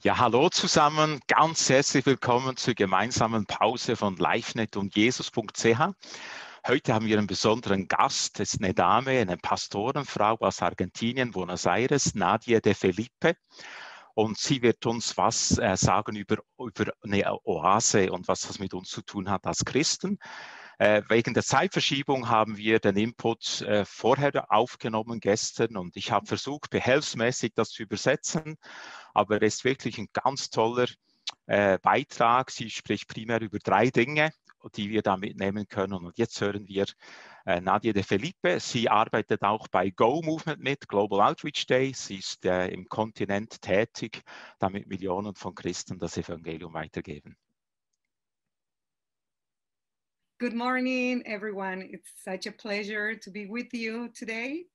Ja, hallo zusammen, ganz herzlich willkommen zur gemeinsamen Pause von livenet und jesus.ch. Heute haben wir einen besonderen Gast, das ist eine Dame, eine Pastorenfrau aus Argentinien, Buenos Aires, Nadia de Felipe. Und sie wird uns was sagen über eine Oase und was das mit uns zu tun hat als Christen. Wegen der Zeitverschiebung haben wir den Input vorher aufgenommen gestern und ich habe versucht, behelfsmäßig das zu übersetzen, aber es ist wirklich ein ganz toller Beitrag. Sie spricht primär über 3 Dinge, die wir da mitnehmen können. Und jetzt hören wir Nadia de Felipe. Sie arbeitet auch bei Go Movement mit, Global Outreach Day. Sie ist im Kontinent tätig, damit Millionen von Christen das Evangelium weitergeben. Good morning, everyone. It's such a pleasure to be with you today.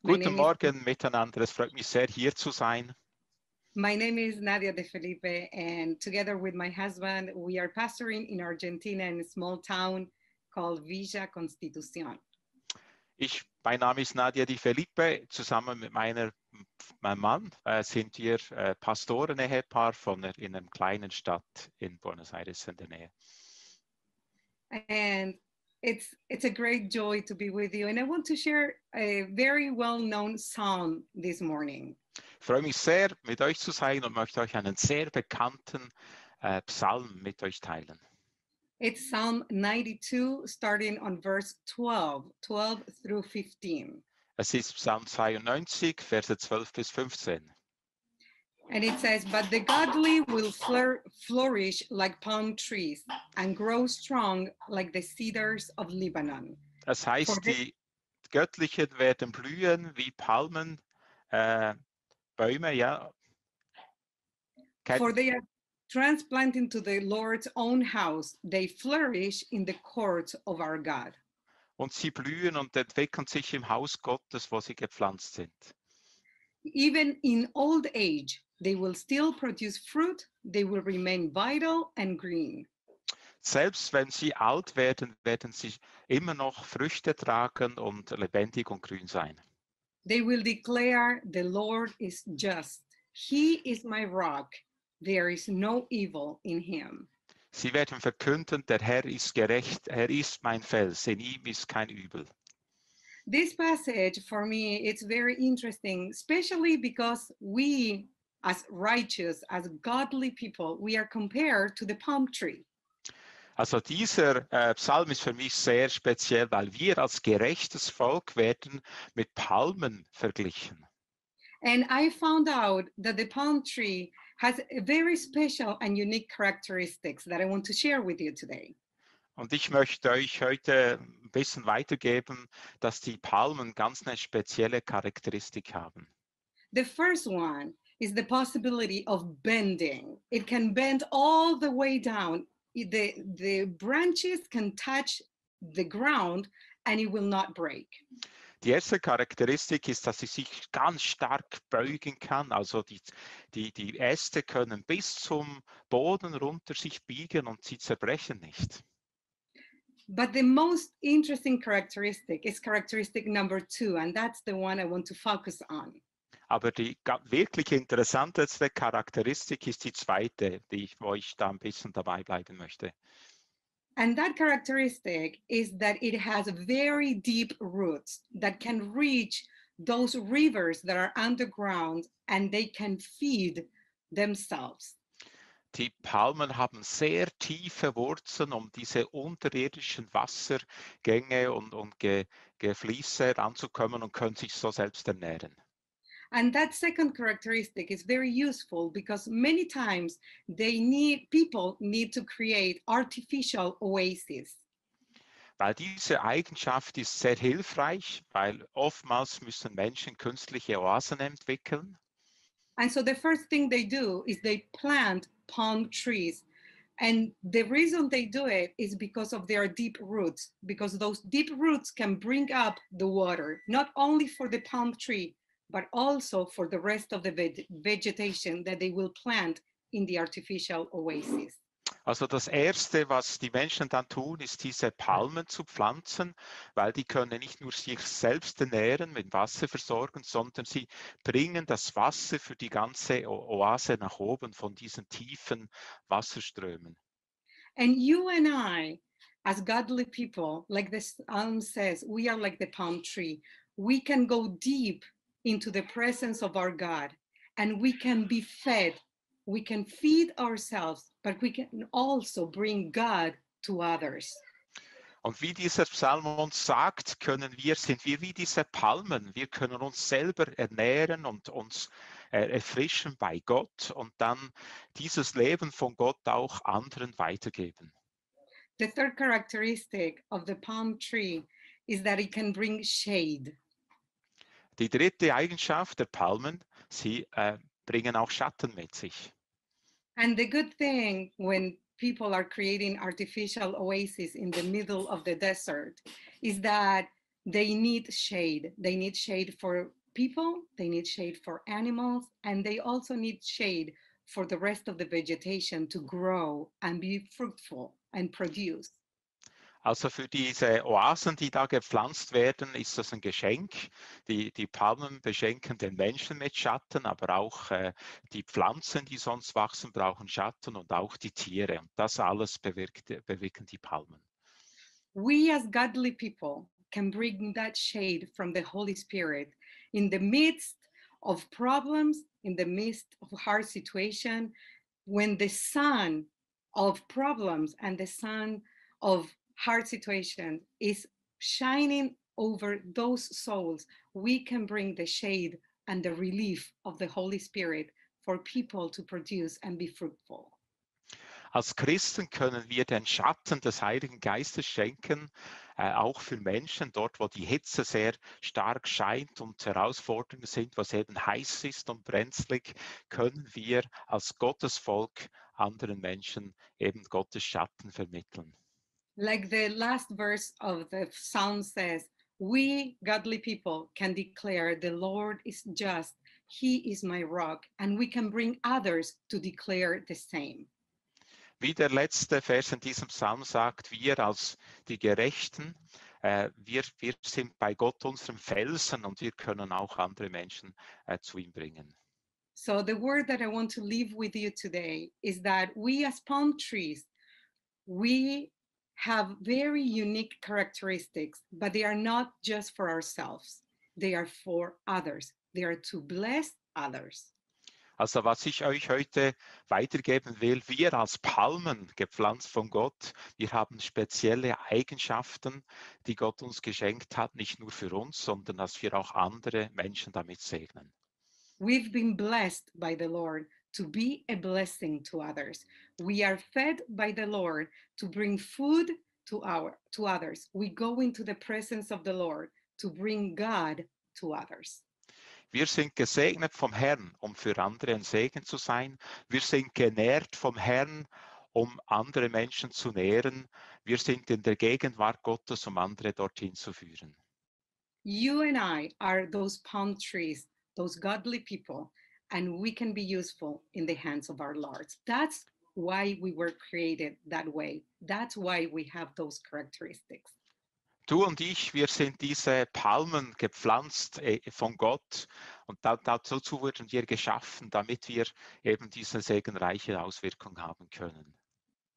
Guten Morgen miteinander. Es freut mich sehr, hier zu sein. My name is Nadia de Felipe, and together with my husband, we are pastoring in Argentina in a small town called Villa Constitución. Mein Name ist Nadia de Felipe. Zusammen mit meinem Mann sind wir Pastoren-Ehepaar in einer kleinen Stadt in Buenos Aires in der Nähe. And it's a great joy to be with you. And I want to share a very well-known psalm this morning. Ich freue mich sehr, mit euch zu sein und möchte euch einen sehr bekannten Psalm mit euch teilen. It's Psalm 92, starting on verse 12 through 15. Es ist Psalm 92, Verse 12 bis 15. And it says, but the godly will flourish like palm trees and grow strong like the cedars of Lebanon. Das heißt, die Göttlichen werden blühen wie Palmen, Bäume, ja. For they are transplanted to the Lord's own house. They flourish in the courts of our God. Und sie blühen und entwickeln sich im Haus Gottes, wo sie gepflanzt sind. Even in old age, they will still produce fruit. They will remain vital and green. Selbst wenn sie alt werden, werden sie immer noch Früchte tragen und lebendig und grün sein. They will declare, the Lord is just. He is my rock. There is no evil in him. Sie werden verkünden, der Herr ist gerecht, er ist mein Fels, in ihm ist kein Übel. This passage for me, it's very interesting, especially because we as righteous, as godly people, we are compared to the palm tree. Also dieser Psalm ist für mich sehr speziell, weil wir als gerechtes Volk werden mit Palmen verglichen. And I found out that the palm tree has a very special and unique characteristics that I want to share with you today. Und ich möchte euch heute ein bisschen weitergeben, dass die Palmen ganz eine spezielle Charakteristik haben. The first one is the possibility of bending. It can bend all the way down. The branches can touch the ground and it will not break. Die erste Charakteristik ist, dass sie sich ganz stark beugen kann. Also die Äste können bis zum Boden runter sich biegen und sie zerbrechen nicht. But the most interesting characteristic is characteristic number 2, and that's the one I want to focus on. Aber die wirklich interessanteste Charakteristik ist die zweite, wo ich da ein bisschen dabei bleiben möchte. And that characteristic is that it has very deep roots that can reach those rivers that are underground and they can feed themselves. Die Palmen haben sehr tiefe Wurzeln, um diese unterirdischen Wassergänge und Gefließe ranzukommen und können sich so selbst ernähren. And that second characteristic is very useful because many times people need to create artificial oases. Weil diese Eigenschaft ist sehr hilfreich, weil oftmals müssen Menschen künstliche Oasen entwickeln. And so the first thing they do is they plant palm trees. And the reason they do it is because of their deep roots, because those deep roots can bring up the water, not only for the palm tree, but also for the rest of the vegetation that they will plant in the artificial oasis. Also das Erste, was die Menschen dann tun, ist diese Palmen zu pflanzen, weil die können nicht nur sich selbst ernähren, mit Wasser versorgen, sondern sie bringen das Wasser für die ganze Oase nach oben von diesen tiefen Wasserströmen. And you and I, as godly people, like the psalm says, we are like the palm tree. We can go deep into the presence of our God and we can be fed. We can feed ourselves, but we can also bring God to others. Und wie dieser Psalm uns sagt, sind wir wie diese Palmen. Wir können uns selber ernähren und uns erfrischen bei Gott und dann dieses Leben von Gott auch anderen weitergeben. The third characteristic of the palm tree is that it can bring shade. Die dritte Eigenschaft der Palmen, sie bringen auch Schatten mit sich. And the good thing when people are creating artificial oases in the middle of the desert is that they need shade. They need shade for people, they need shade for animals, and they also need shade for the rest of the vegetation to grow and be fruitful and produce. Also für diese Oasen, die da gepflanzt werden, ist das ein Geschenk. Die Palmen beschenken den Menschen mit Schatten, aber auch die Pflanzen, die sonst wachsen, brauchen Schatten und auch die Tiere. Und das alles bewirken die Palmen. We as godly people can bring that shade from the Holy Spirit in the midst of problems, in the midst of hard situation, when the sun of problems and the sun of hard situation is shining over those souls, we can bring the shade and the relief of the Holy Spirit for people to produce and be fruitful. Als Christen können wir den Schatten des Heiligen Geistes schenken, auch für Menschen, dort wo die Hitze sehr stark scheint und Herausforderungen sind, was eben heiß ist und brenzlig, können wir als Gottesvolk anderen Menschen eben Gottes Schatten vermitteln. Like the last verse of the psalm says, we godly people can declare the Lord is just, he is my rock, and we can bring others to declare the same. Wie der letzte Vers in diesem Psalm sagt, wir als die Gerechten, wir sind bei Gott unserem Felsen und wir können auch andere Menschen zu ihm bringen. So the word that I want to leave with you today is that we as palm trees, we have very unique characteristics, but they are not just for ourselves. They are for others. They are to bless others. Also was ich euch heute weitergeben will, wir als Palmen, gepflanzt von Gott, wir haben spezielle Eigenschaften, die Gott uns geschenkt hat, nicht nur für uns, sondern dass wir auch andere Menschen damit segnen. We've been blessed by the Lord to be a blessing to others. We are fed by the Lord to bring food to others. We go into the presence of the Lord to bring God to others. Wir sind gesegnet vom Herrn, um für andere ein Segen zu sein. Wir sind genährt vom Herrn, um andere Menschen zu nähren. Wir sind in der Gegenwart Gottes, um andere dorthin zu führen. You and I are those palm trees, those godly people, and we can be useful in the hands of our Lord. That's why we were created that way. That's why we have those characteristics. Du und ich, wir sind diese Palmen gepflanzt von Gott und dazu wurden wir geschaffen, damit wir eben diese segenreiche Auswirkung haben können.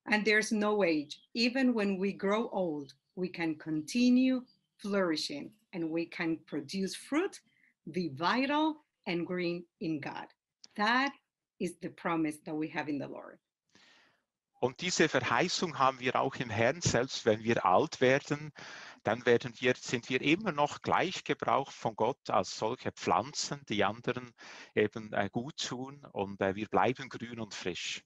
And there's no age. Even when we grow old, we can continue flourishing and we can produce fruit, be vital and green in God. That is the promise that we have in the Lord. Und diese Verheißung haben wir auch im Herrn, selbst wenn wir alt werden, dann sind wir immer noch gleich gebraucht von Gott als solche Pflanzen, die anderen eben gut tun und wir bleiben grün und frisch.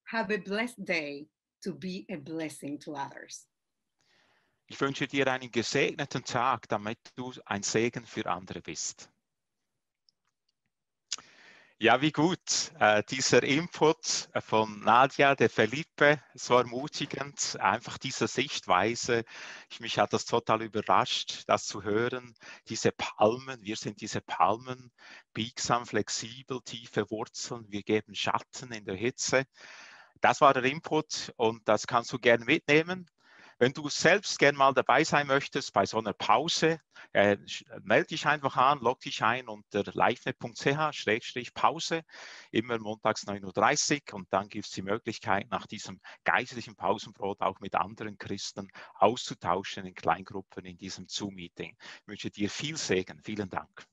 Have a blessed day to be a blessing to others. Ich wünsche dir einen gesegneten Tag, damit du ein Segen für andere bist. Ja, wie gut. Dieser Input von Nadia de Felipe, so ermutigend, einfach diese Sichtweise. Mich hat das total überrascht, das zu hören. Diese Palmen, wir sind diese Palmen, biegsam, flexibel, tiefe Wurzeln, wir geben Schatten in der Hitze. Das war der Input und das kannst du gerne mitnehmen. Wenn du selbst gerne mal dabei sein möchtest bei so einer Pause, melde dich einfach an, log dich ein unter livenet.ch/Pause, immer montags 9:30 Uhr und dann gibt es die Möglichkeit, nach diesem geistlichen Pausenbrot auch mit anderen Christen auszutauschen in Kleingruppen in diesem Zoom-Meeting. Ich wünsche dir viel Segen. Vielen Dank.